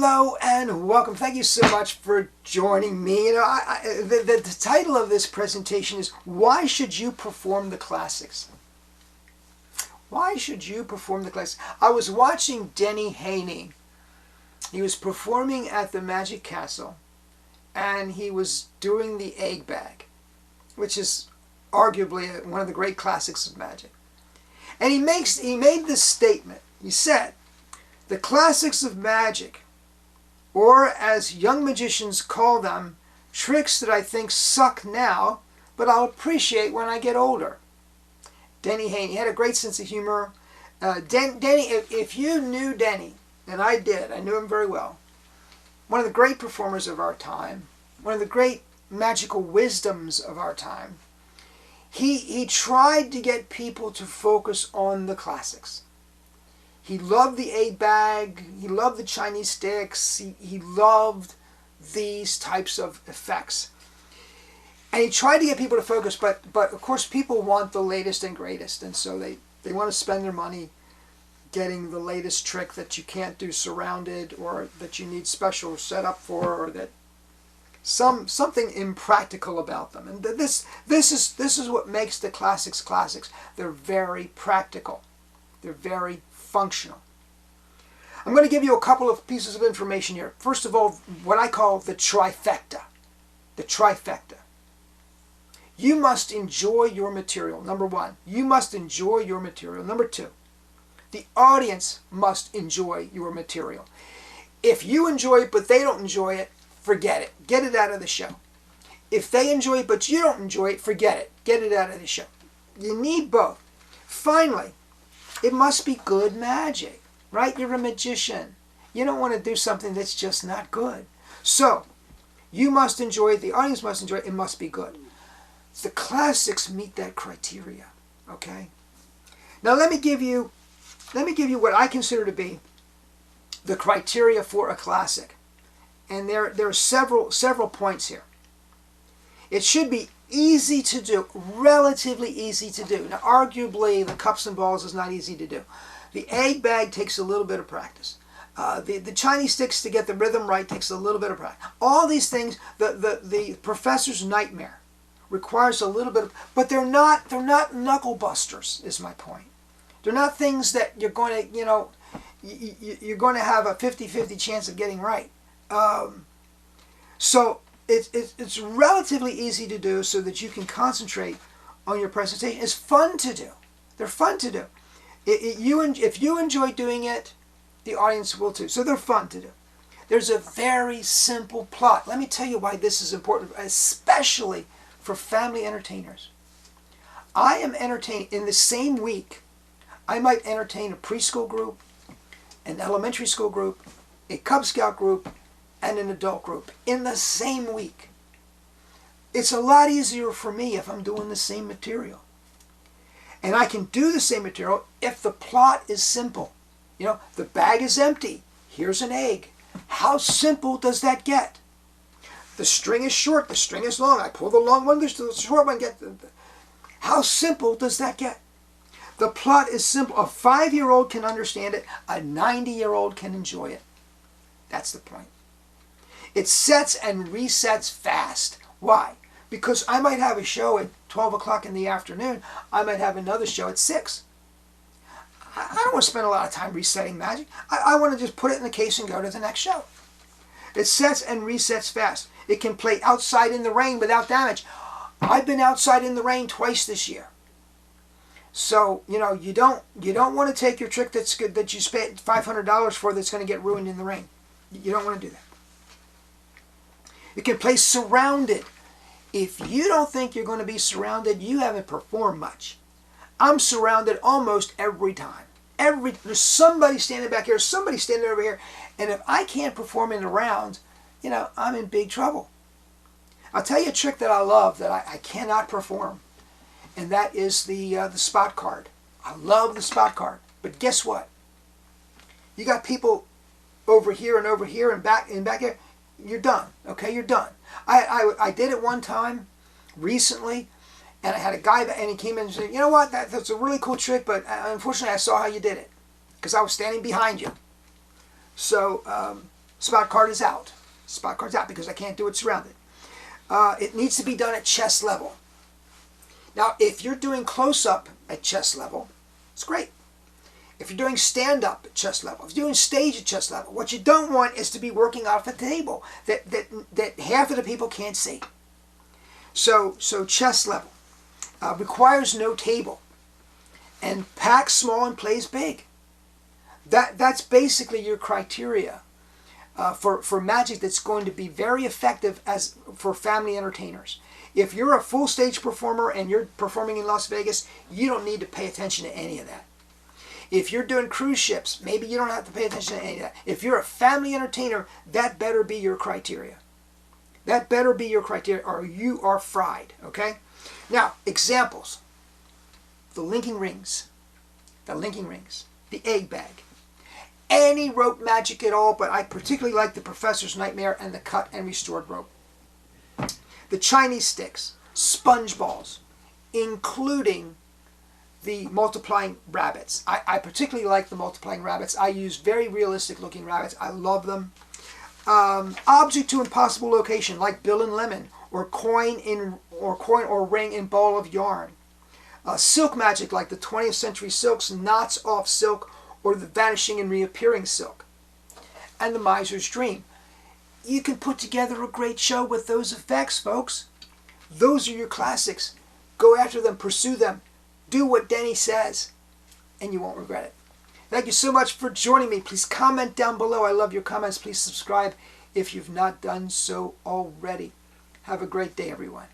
Hello and welcome. Thank you so much for joining me. You know, the title of this presentation is Why Should You Perform the Classics? Why should you perform the classics? I was watching Denny Haney. He was performing at the Magic Castle and he was doing the egg bag, which is arguably one of the great classics of magic. And he made this statement. He said, "The classics of magic, or as young magicians call them, tricks that I think suck now, but I'll appreciate when I get older." Denny Haney had a great sense of humor. Denny, if you knew Denny, and I did, I knew him very well, one of the great performers of our time, one of the great magical wisdoms of our time, he tried to get people to focus on the classics. He loved the egg bag, he loved the Chinese sticks, he loved these types of effects. And he tried to get people to focus, but of course people want the latest and greatest, and so they want to spend their money getting the latest trick that you can't do surrounded, or that you need special setup for, or that something impractical about them. And this is what makes the classics classics. They're very practical. They're very functional. I'm going to give you a couple of pieces of information here. First of all, what I call the trifecta. The trifecta. You must enjoy your material. Number one, you must enjoy your material. Number two, the audience must enjoy your material. If you enjoy it but they don't enjoy it, forget it. Get it out of the show. If they enjoy it but you don't enjoy it, forget it. Get it out of the show. You need both. Finally, it must be good magic, right? You're a magician. You don't want to do something that's just not good. So, you must enjoy it. The audience must enjoy it. It must be good. The classics meet that criteria, okay? Now let me give you what I consider to be the criteria for a classic. And there are several points here. It should be easy to do, relatively easy to do. Now arguably the cups and balls is not easy to do. The egg bag takes a little bit of practice. The Chinese sticks, to get the rhythm right, takes a little bit of practice. All these things, the professor's nightmare requires a little bit of, but they're not knuckle busters, is my point. They're not things that you're going to, you're going to have a 50-50 chance of getting right. So it's relatively easy to do so that you can concentrate on your presentation. It's fun to do. They're fun to do. If you enjoy doing it, the audience will too. So they're fun to do. There's a very simple plot. Let me tell you why this is important, especially for family entertainers. I am entertaining, in the same week, I might entertain a preschool group, an elementary school group, a Cub Scout group, and an adult group in the same week. It's a lot easier for me if I'm doing the same material. And I can do the same material if the plot is simple. The bag is empty. Here's an egg. How simple does that get? The string is short, the string is long. I pull the long one, the short one. How simple does that get? The plot is simple. A 5-year-old can understand it. A 90-year-old can enjoy it. That's the point. It sets and resets fast. Why? Because I might have a show at 12 o'clock in the afternoon. I might have another show at 6. I don't want to spend a lot of time resetting magic. I want to just put it in the case and go to the next show. It sets and resets fast. It can play outside in the rain without damage. I've been outside in the rain twice this year. So, you don't want to take your trick that's good, that you spent $500 for, that's going to get ruined in the rain. You don't want to do that. It can play surrounded. If you don't think you're going to be surrounded, you haven't performed much. I'm surrounded almost every time. There's somebody standing back here, somebody standing over here, and if I can't perform in the round, I'm in big trouble. I'll tell you a trick that I love that I cannot perform, and that is the spot card. I love the spot card, but guess what? You got people over here and back here. You're done. Okay, you're done. I did it one time recently, and I had a guy, and he came in and said, "You know what? That's a really cool trick, but unfortunately I saw how you did it, because I was standing behind you." So Spot card is out. Spot card's out because I can't do it surrounded. It needs to be done at chest level. Now, if you're doing close-up at chest level, it's great. If you're doing stand-up at chest level, if you're doing stage at chest level, what you don't want is to be working off a table that half of the people can't see. So chest level requires no table, and packs small and plays big. That's basically your criteria for magic that's going to be very effective for family entertainers. If you're a full stage performer and you're performing in Las Vegas, you don't need to pay attention to any of that. If you're doing cruise ships, maybe you don't have to pay attention to any of that. If you're a family entertainer, that better be your criteria. That better be your criteria, or you are fried, okay? Now, examples. The linking rings. The egg bag. Any rope magic at all, but I particularly like the Professor's Nightmare and the cut and restored rope. The Chinese sticks, sponge balls, including the multiplying rabbits. I particularly like the multiplying rabbits. I use very realistic looking rabbits. I love them. Object to impossible location, like Bill and Lemon, or coin or ring in ball of yarn. Silk magic, like the 20th century silks, knots off silk, or the vanishing and reappearing silk. And the Miser's Dream. You can put together a great show with those effects, folks. Those are your classics. Go after them, pursue them. Do what Denny says, and you won't regret it. Thank you so much for joining me. Please comment down below. I love your comments. Please subscribe if you've not done so already. Have a great day, everyone.